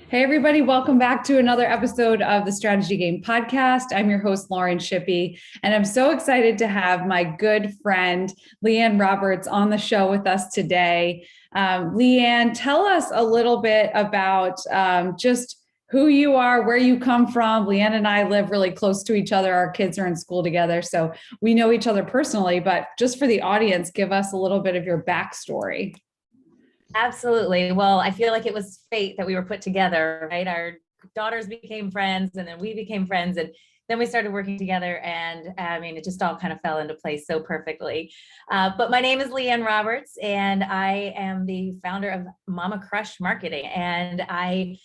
Hey, everybody, welcome back to another episode of the Strategy Game podcast. I'm your host, Lauren Shippey, and I'm so excited to have my good friend, LeeAnn Roberts, on the show with us today. LeeAnn, tell us a little bit about just who you are, where you come from. LeeAnn and I live really close to each other. Our kids are in school together, so we know each other personally, but just for the audience, give us a little bit of your backstory. Absolutely. Well, I feel like it was fate that we were put together, right? Our daughters became friends and then we became friends and then we started working together. And I mean, it just all kind of fell into place so perfectly. But my name is LeeAnn Roberts and I am the founder of Mama Crush Marketing. And I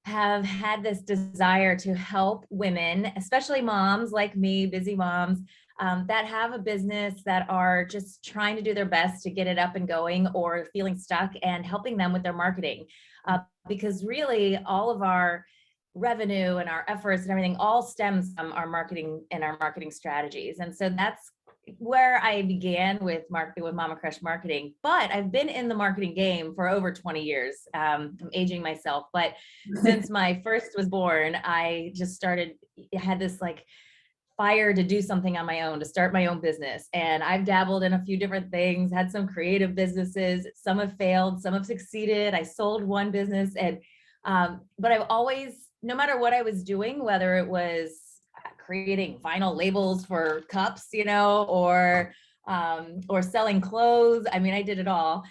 have had this desire to help women, especially moms like me, busy moms, that have a business that are just trying to do their best to get it up and going or feeling stuck and helping them with their marketing. Because really all of our revenue and our efforts and everything all stems from our marketing and our marketing strategies. And so that's where I began with marketing with Mama Crush Marketing, but I've been in the marketing game for over 20 years. I'm aging myself, but since my first was born, I just had this like fire to do something on my own, to start my own business. And I've dabbled in a few different things, had some creative businesses. Some have failed, some have succeeded. I sold one business but I've always, no matter what I was doing, whether it was creating vinyl labels for cups, or selling clothes. I mean, I did it all.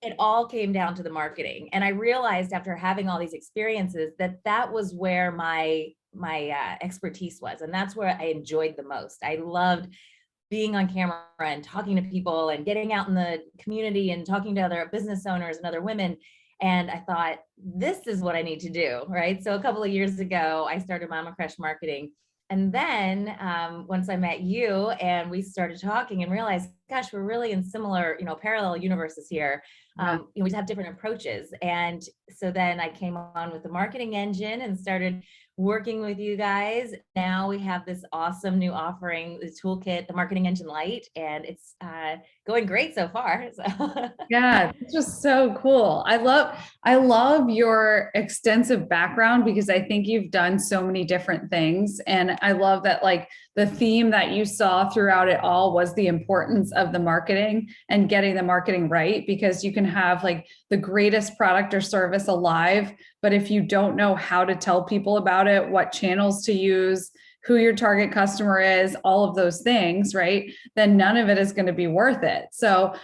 It all came down to the marketing. And I realized after having all these experiences that was where my expertise was. And that's where I enjoyed the most. I loved being on camera and talking to people and getting out in the community and talking to other business owners and other women. And I thought, this is what I need to do, right? So a couple of years ago, I started Mama Crush Marketing. And then once I met you and we started talking and realized, gosh, we're really in similar, parallel universes here. We have different approaches. And so then I came on with the marketing engine and started working with you guys. Now we have this awesome new offering, the toolkit, the Marketing Engine Lite, and it's going great so far. So. Yeah, it's just so cool. I love your extensive background because I think you've done so many different things. And I love that like the theme that you saw throughout it all was the importance of the marketing and getting the marketing right, because you can have like the greatest product or service alive, but if you don't know how to tell people about it, what channels to use, who your target customer is, all of those things, right? Then none of it is going to be worth it. So,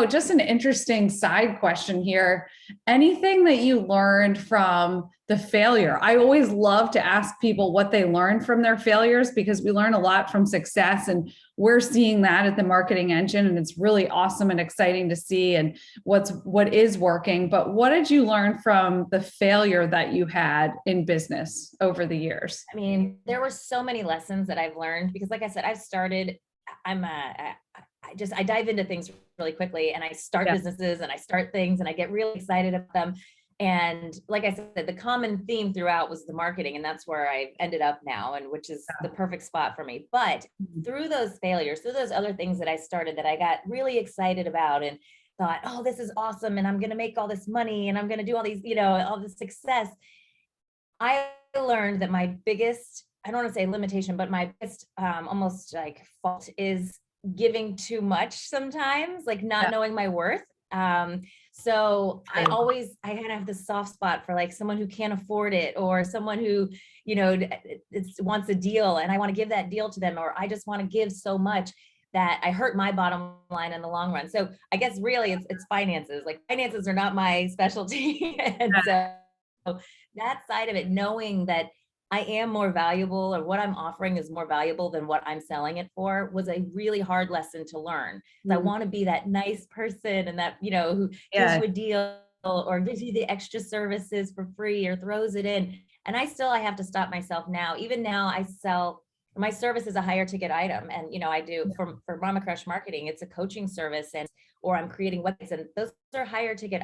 just an interesting side question here. Anything that you learned from the failure? I always love to ask people what they learned from their failures because we learn a lot from success, and we're seeing that at the marketing engine, and it's really awesome and exciting to see and what is working. But what did you learn from the failure that you had in business over the years? I mean, there were so many lessons that I've learned because, like I said, I dive into things really quickly and I start businesses and I start things and I get really excited about them. And like I said, the common theme throughout was the marketing, and that's where I ended up now, and which is the perfect spot for me. But through those failures, through those other things that I started that I got really excited about and thought, oh, this is awesome, and I'm going to make all this money and I'm going to do all these, all this success. I learned that my biggest, I don't want to say limitation, but my biggest almost like fault is giving too much sometimes, like not knowing my worth. So I kind of have this soft spot for like someone who can't afford it or someone who, wants a deal and I want to give that deal to them, or I just want to give so much that I hurt my bottom line in the long run. So I guess really it's finances. Like finances are not my specialty. And so that side of it, knowing that I am more valuable or what I'm offering is more valuable than what I'm selling it for, was a really hard lesson to learn. I want to be that nice person and that, who gives you a deal or gives you the extra services for free or throws it in. And I have to stop myself now. Even now I sell, my service is a higher ticket item. And, I do for Mama Crush Marketing, it's a coaching service or I'm creating websites, and those are higher ticket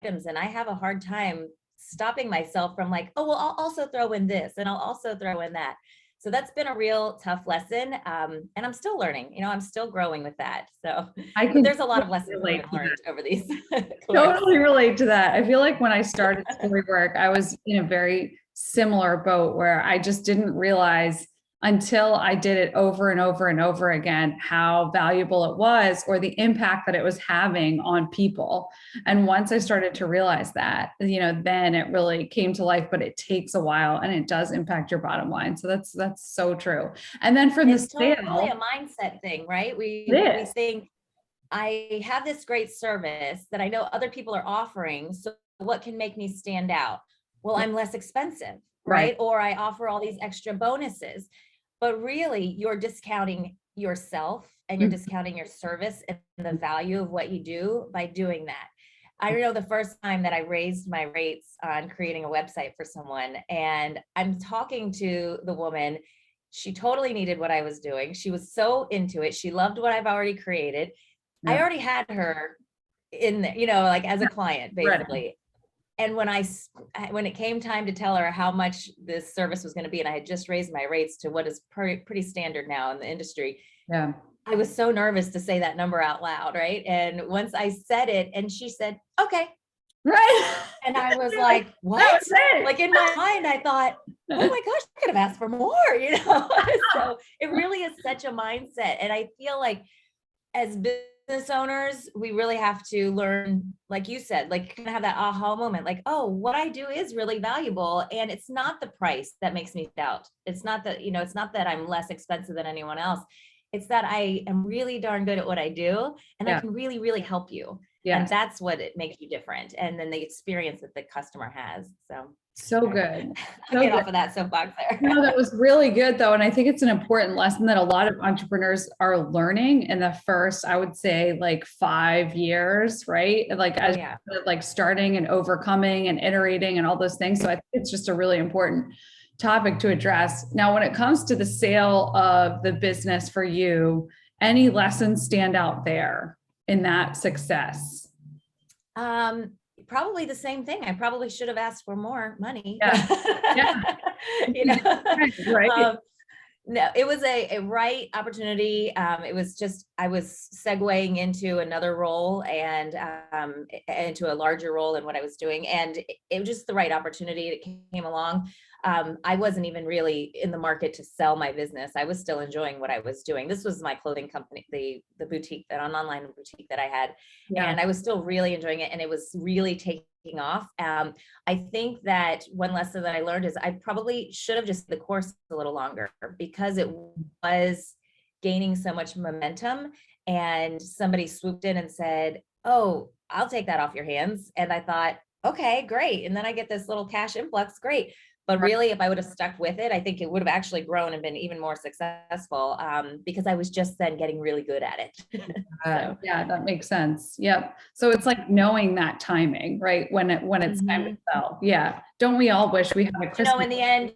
items. And I have a hard time stopping myself from like, oh, well, I'll also throw in this and I'll also throw in that. So that's been a real tough lesson. And I'm still learning, I'm still growing with that. So, I but can there's a lot of lessons that relate I've to learned over these course. totally relate to that. I feel like when I started storywork, I was in a very similar boat where I just didn't realize until I did it over and over and over again how valuable it was or the impact that it was having on people. And once I started to realize that, then it really came to life, but it takes a while and it does impact your bottom line. So that's so true. And then from the It's totally a sale, mindset thing, right? We it is. think I have this great service that I know other people are offering. So what can make me stand out? Well, I'm less expensive, Right. right? Or I offer all these extra bonuses. But really, you're discounting yourself and you're Mhm. discounting your service and the value of what you do by doing that. I know the first time that I raised my rates on creating a website for someone, and I'm talking to the woman. She totally needed what I was doing. She was so into it. She loved what I've already created. I Yeah. already had her in there, like as a client, Right. basically. And when it came time to tell her how much this service was going to be, and I had just raised my rates to what is pretty standard now in the industry, Yeah. I was so nervous to say that number out loud, right? And once I said it, and she said, "Okay," Right. and I was You're like, like, that "What?" was it. Like in my mind, I thought, "Oh my gosh, I could have asked for more." So it really is such a mindset, and I feel like as business owners, we really have to learn, like you said, like kind of have that aha moment, like, oh, what I do is really valuable. And it's not the price that makes me doubt. It's not that, it's not that I'm less expensive than anyone else. It's that I am really darn good at what I do and I Yeah. can really, really help you. And Yes. that's what it makes you different. And then the experience that the customer has. So So good. I'll So get good. off of that soapbox No, there. that was really good though. And I think it's an important lesson that a lot of entrepreneurs are learning in the first, I would say like 5 years, right? Like Oh as yeah. like starting and overcoming and iterating and all those things. So I think it's just a really important topic to address. Now, when it comes to the sale of the business for you, any lessons stand out there in that success? Um, Probably the same thing. I probably should have asked for more money. Yeah. Yeah. You know, Right. um, no, it was a right opportunity. It was just, I was segueing into another role and into a larger role in what I was doing. And it was just the right opportunity that came along. I wasn't even really in the market to sell my business. I was still enjoying what I was doing. This was my clothing company, the boutique, that online boutique that I had. Yeah. And I was still really enjoying it. And it was really taking off. I think that one lesson that I learned is I probably should have just the course a little longer because it was gaining so much momentum. And somebody swooped in and said, "Oh, I'll take that off your hands." And I thought, okay, great. And then I get this little cash influx, great. But Right. really, if I would have stuck with it, I think it would have actually grown and been even more successful because I was just then getting really good at it. So, Yeah, that makes sense. Yep. So it's like knowing that timing, right? When it's time to mhm. sell. Yeah. Don't we all wish we had a Christmas? In the end,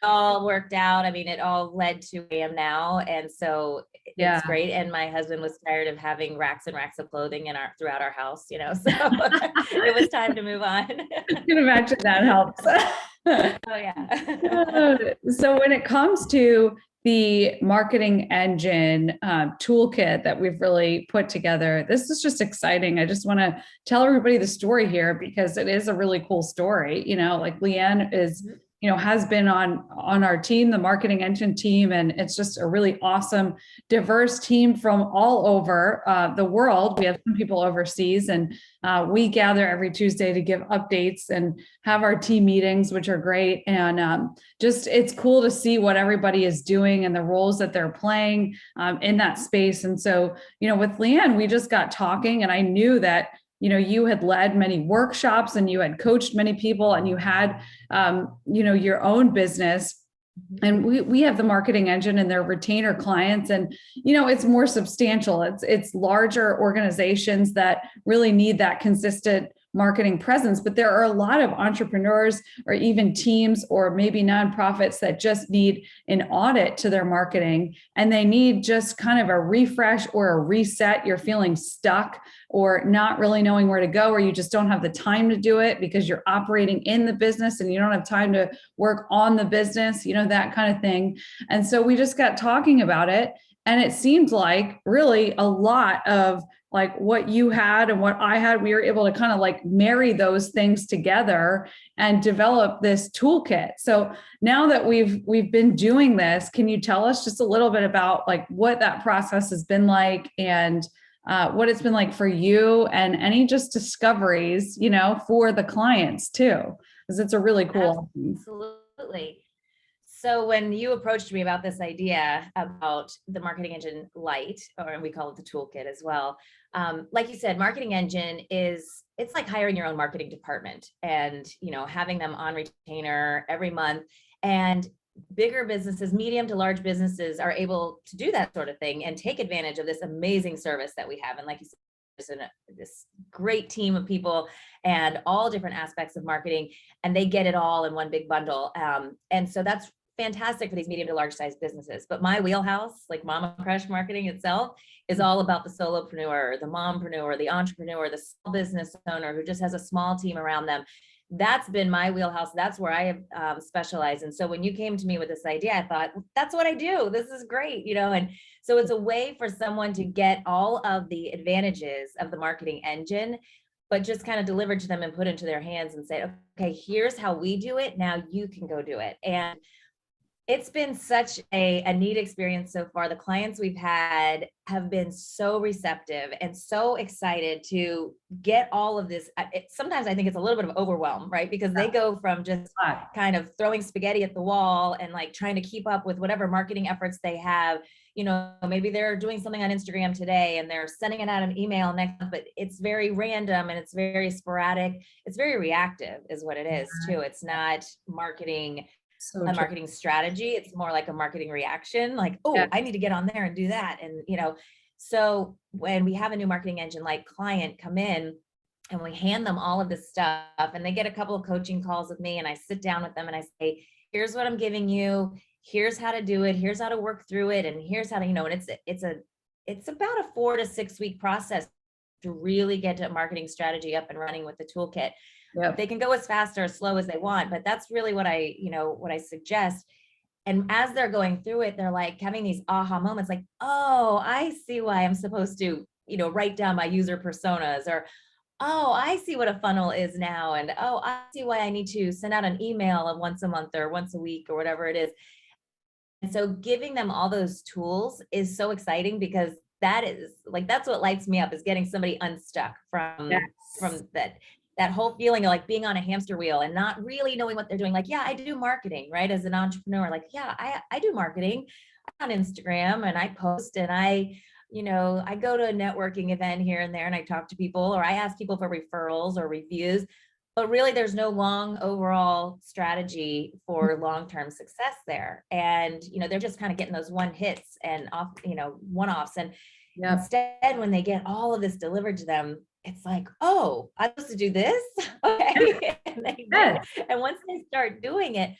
all worked out. I mean, it all led to where I am now. And so it's Yeah. great. And my husband was tired of having racks and racks of clothing throughout our house, so it was time to move on. I can imagine that helps. Oh yeah. So when it comes to the marketing engine toolkit that we've really put together, this is just exciting. I just want to tell everybody the story here because it is a really cool story. Like LeeAnn is, has been on our team, the marketing engine team, and it's just a really awesome, diverse team from all over the world. We have some people overseas, and we gather every Tuesday to give updates and have our team meetings, which are great. And just it's cool to see what everybody is doing and the roles that they're playing in that space. And so, with LeeAnn, we just got talking, and I knew that you had led many workshops and you had coached many people and you had your own business, and we have the marketing engine and their retainer clients, and it's more substantial. It's larger organizations that really need that consistent marketing presence, but there are a lot of entrepreneurs or even teams or maybe nonprofits that just need an audit to their marketing, and they need just kind of a refresh or a reset. You're feeling stuck or not really knowing where to go, or you just don't have the time to do it because you're operating in the business and you don't have time to work on the business, that kind of thing. And so we just got talking about it, and it seemed like really a lot of like what you had and what I had, we were able to kind of like marry those things together and develop this toolkit. So now that we've been doing this, can you tell us just a little bit about like what that process has been like, and what it's been like for you, and any just discoveries, for the clients too, because it's a really cool. Absolutely. So when you approached me about this idea about the Marketing Engine Lite, or we call it the toolkit as well, like you said, Marketing Engine it's like hiring your own marketing department and having them on retainer every month. And bigger businesses, medium to large businesses, are able to do that sort of thing and take advantage of this amazing service that we have. And like you said, this great team of people and all different aspects of marketing, and they get it all in one big bundle. And so that's fantastic for these medium to large size businesses. But my wheelhouse, like Mama Crush marketing itself, is all about the solopreneur, the mompreneur, the entrepreneur, the small business owner who just has a small team around them. That's been my wheelhouse. That's where I have specialized. And so when you came to me with this idea, I thought, that's what I do. This is great, and so it's a way for someone to get all of the advantages of the marketing engine, but just kind of delivered to them and put into their hands and say, okay, here's how we do it. Now you can go do it. And it's been such a neat experience so far. The clients we've had have been so receptive and so excited to get all of this. Sometimes I think it's a little bit of overwhelm, right? Because they go from just kind of throwing spaghetti at the wall and like trying to keep up with whatever marketing efforts they have. Maybe they're doing something on Instagram today and they're sending it out an email next month, but it's very random and it's very sporadic. It's very reactive is what it is too. It's not marketing. So A marketing strategy. It's more like a marketing reaction, like, oh, I need to get on there and do that. And, so when we have a new Marketing Engine like client come in and we hand them all of this stuff and they get a couple of coaching calls with me and I sit down with them and I say, here's what I'm giving you. Here's how to do it. Here's how to work through it. And here's how to, and it's about a 4 to 6 week process to really get a marketing strategy up and running with the toolkit. Yep. They can go as fast or as slow as they want, but that's really what I suggest. And as they're going through it, they're like having these aha moments, like, oh, I see why I'm supposed to, write down my user personas, or, oh, I see what a funnel is now. And, oh, I see why I need to send out an email of once a month or once a week or whatever it is. And so giving them all those tools is so exciting, because that's what lights me up, is getting somebody unstuck from that whole feeling of like being on a hamster wheel and not really knowing what they're doing. Like, yeah, I do marketing, right? As an entrepreneur, like, yeah, I do marketing on Instagram and I post and I go to a networking event here and there and I talk to people, or I ask people for referrals or reviews, but really there's no long overall strategy for long-term success there. And, they're just kind of getting those one hits and off, one-offs. And instead, when they get all of this delivered to them, it's like, oh, I'm supposed to do this? Okay. And once they start doing it,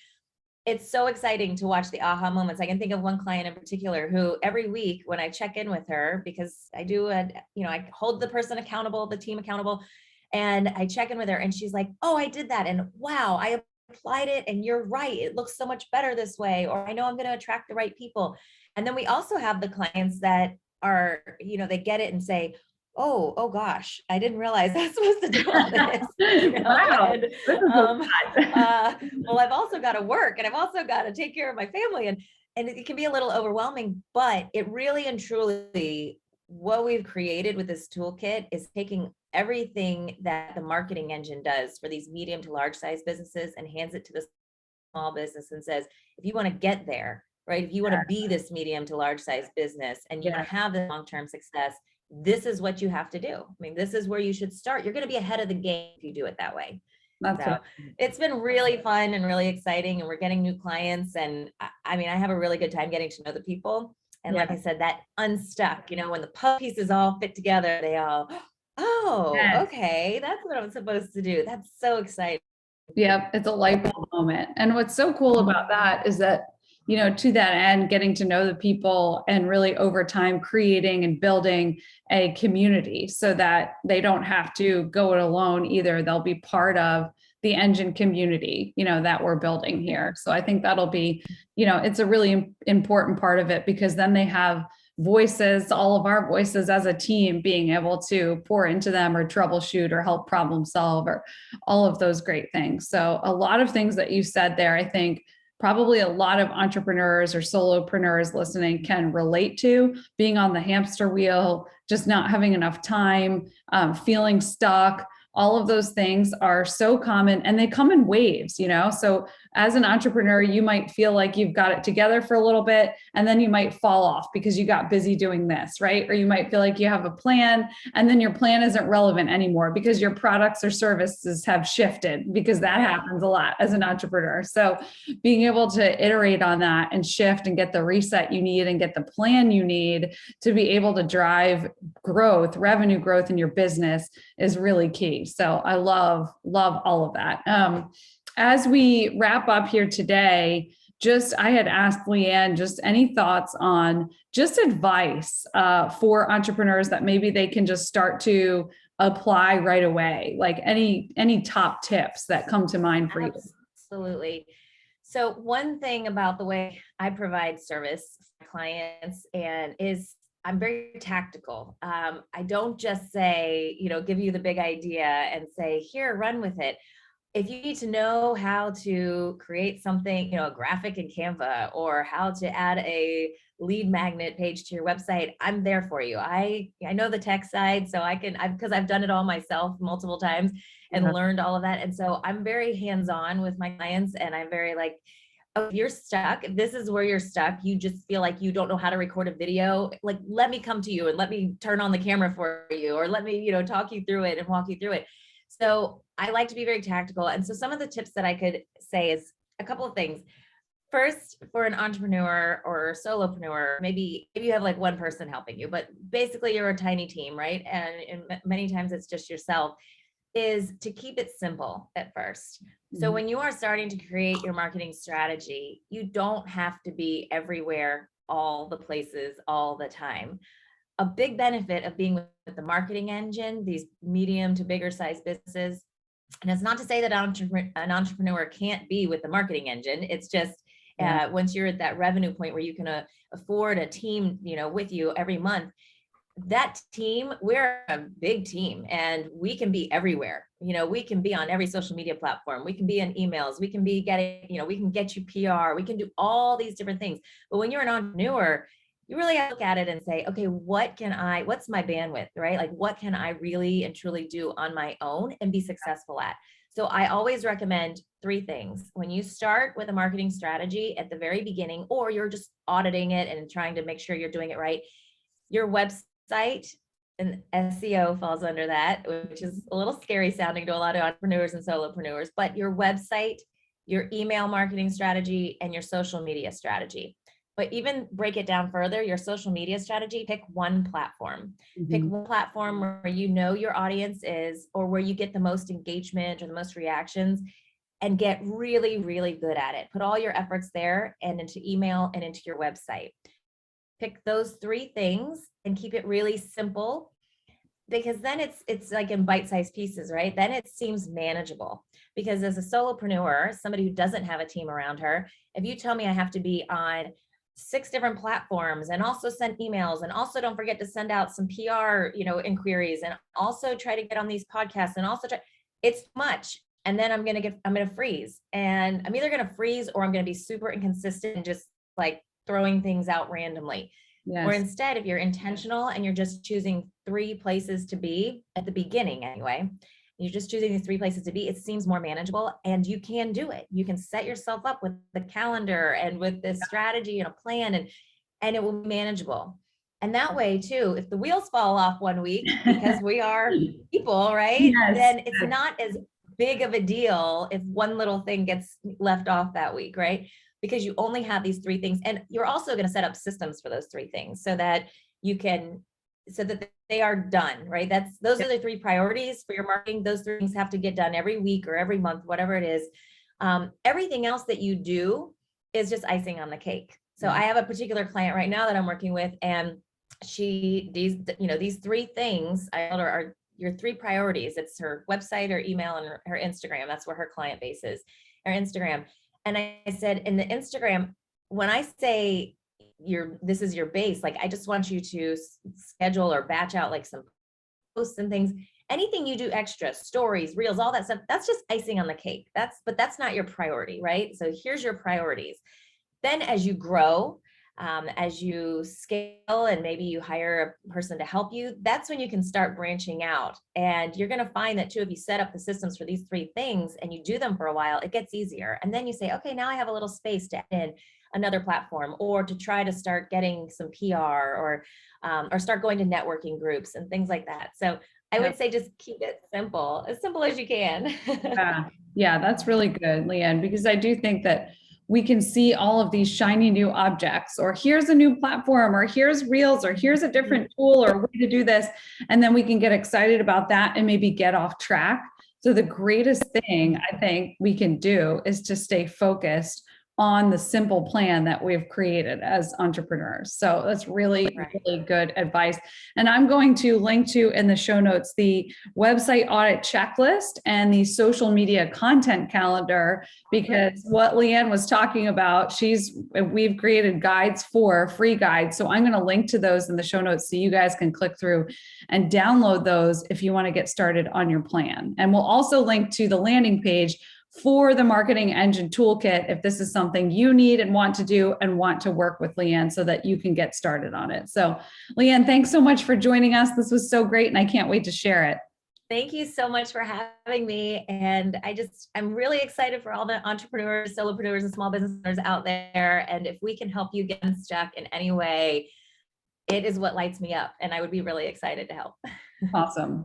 it's so exciting to watch the aha moments. I can think of one client in particular who every week when I check in with her, because I do I hold the person accountable, the team accountable, and I check in with her and she's like, oh, I did that. And wow, I applied it. And you're right. It looks so much better this way. Or I know I'm going to attract the right people. And then we also have the clients that are, they get it and say, oh gosh, I didn't realize I was supposed to do all this. Wow. And, well, I've also got to work and I've also got to take care of my family. And it can be a little overwhelming, but it really and truly, what we've created with this toolkit is taking everything that the marketing engine does for these medium to large size businesses and hands it to the small business and says, if you want to get there, right? If you want to be this medium to large size business and you want to have the long-term success, this is what you have to do. I mean, this is where you should start. You're going to be ahead of the game if you do it that way. So it's been really fun and really exciting, and we're getting new clients. And I mean, I have a really good time getting to know the people. And like I said, that unstuck, when the puzzle pieces all fit together, they all, Oh, Yes. okay. That's what I'm supposed to do. That's so exciting. Yep, it's a light bulb moment. And what's so cool about that is that, to that end, getting to know the people and really over time creating and building a community so that they don't have to go it alone either. They'll be part of the engine community, that we're building here. So I think that'll be, it's a really important part of it because then they have voices, all of our voices as a team being able to pour into them or troubleshoot or help problem solve or all of those great things. So a lot of things that you said there, I think probably a lot of entrepreneurs or solopreneurs listening can relate to being on the hamster wheel, just not having enough time, feeling stuck. All of those things are so common and they come in waves, So as an entrepreneur, you might feel like you've got it together for a little bit and then you might fall off because you got busy doing this, right? Or you might feel like you have a plan and then your plan isn't relevant anymore because your products or services have shifted because that happens a lot as an entrepreneur. So being able to iterate on that and shift and get the reset you need and get the plan you need to be able to drive growth, revenue growth in your business is really key. So I love all of that. As we wrap up here today, I had asked LeeAnn just any thoughts on just advice for entrepreneurs that maybe they can just start to apply right away, like any top tips that come to mind for you. Absolutely. So one thing about the way I provide service for clients is I'm very tactical. I don't just say, give you the big idea and say, here, run with it. If you need to know how to create something, a graphic in Canva or how to add a lead magnet page to your website, I'm there for you. I know the tech side, so because I've done it all myself multiple times and learned all of that. And so I'm very hands-on with my clients and I'm very like, oh, if you're stuck, if this is where you're stuck, you just feel like you don't know how to record a video, like, let me come to you and let me turn on the camera for you, or let me, talk you through it and walk you through it. So I like to be very tactical. And so some of the tips that I could say is a couple of things. First, for an entrepreneur or solopreneur, maybe you have like one person helping you, but basically you're a tiny team, right? And many times it's just yourself, is to keep it simple at first. So when you are starting to create your marketing strategy, you don't have to be everywhere, all the places, all the time. A big benefit of being with the marketing engine, these medium to bigger size businesses, and it's not to say that an entrepreneur can't be with the marketing engine. It's just once you're at that revenue point where you can afford a team, with you every month, that team, we're a big team and we can be everywhere. We can be on every social media platform. We can be in emails. We can be getting, we can get you PR. We can do all these different things. But when you're an entrepreneur, you really have to look at it and say, okay, what's my bandwidth, right? Like, what can I really and truly do on my own and be successful at? So I always recommend 3 things. When you start with a marketing strategy at the very beginning, or you're just auditing it and trying to make sure you're doing it right, your website and SEO falls under that, which is a little scary sounding to a lot of entrepreneurs and solopreneurs, but your website, your email marketing strategy, and your social media strategy. But even break it down further, your social media strategy, pick one platform. Pick one platform where your audience is, or where you get the most engagement or the most reactions, and get really, really good at it. Put all your efforts there and into email and into your website. Pick those 3 things and keep it really simple, because then it's like in bite-sized pieces, right? Then it seems manageable. Because as a solopreneur, somebody who doesn't have a team around her, if you tell me I have to be on 6 different platforms and also send emails and also don't forget to send out some PR, inquiries, and also try to get on these podcasts and also it's much. And then I'm going to freeze, and I'm either going to freeze or I'm going to be super inconsistent and just like throwing things out randomly. Yes. Or instead, if you're intentional and you're just choosing 3 places to be at the beginning anyway, you're just choosing these 3 places to be, it seems more manageable and you can do it. You can set yourself up with the calendar and with this strategy and a plan, and it will be manageable. And that way too, if the wheels fall off one week, because we are people, right? Yes. Then it's not as big of a deal if one little thing gets left off that week, right? Because you only have these 3 things. And you're also going to set up systems for those 3 things so that you can so that they are done, right? Those are the three priorities for your marketing. Those three things have to get done every week or every month, whatever it is. Everything else that you do is just icing on the cake. So I have a particular client right now that I'm working with, and these three things I told her are your three priorities. It's her website, her email, and her Instagram. That's where her client base is, her Instagram. And I said, in the Instagram, when I say this is your base, like, I just want you to schedule or batch out like some posts and things. Anything you do extra, stories, reels, all that stuff, that's just icing on the cake. But that's not your priority, right? So here's your priorities. Then as you grow, as you scale and maybe you hire a person to help you, that's when you can start branching out. And you're going to find that too, if you set up the systems for these three things and you do them for a while, it gets easier. And then you say, okay, now I have a little space to add in another platform, or to try to start getting some PR, or start going to networking groups and things like that. So I would say just keep it simple as you can. Yeah, that's really good, LeeAnn, because I do think that we can see all of these shiny new objects, or here's a new platform, or here's Reels, or here's a different tool or way to do this. And then we can get excited about that and maybe get off track. So the greatest thing I think we can do is to stay focused on the simple plan that we've created as entrepreneurs. So that's really, really good advice. And I'm going to link to in the show notes the website audit checklist and the social media content calendar, because what LeeAnn was talking about, we've created guides, for free guides. So I'm going to link to those in the show notes so you guys can click through and download those if you want to get started on your plan. And we'll also link to the landing page for the marketing engine toolkit if this is something you need and want to do and want to work with LeeAnn so that you can get started on it. So LeeAnn, thanks so much for joining us. This was so great and I can't wait to share it. Thank you so much for having me. And I'm really excited for all the entrepreneurs, solopreneurs, and small business owners out there. And if we can help you get unstuck in any way, it is what lights me up. And I would be really excited to help. Awesome.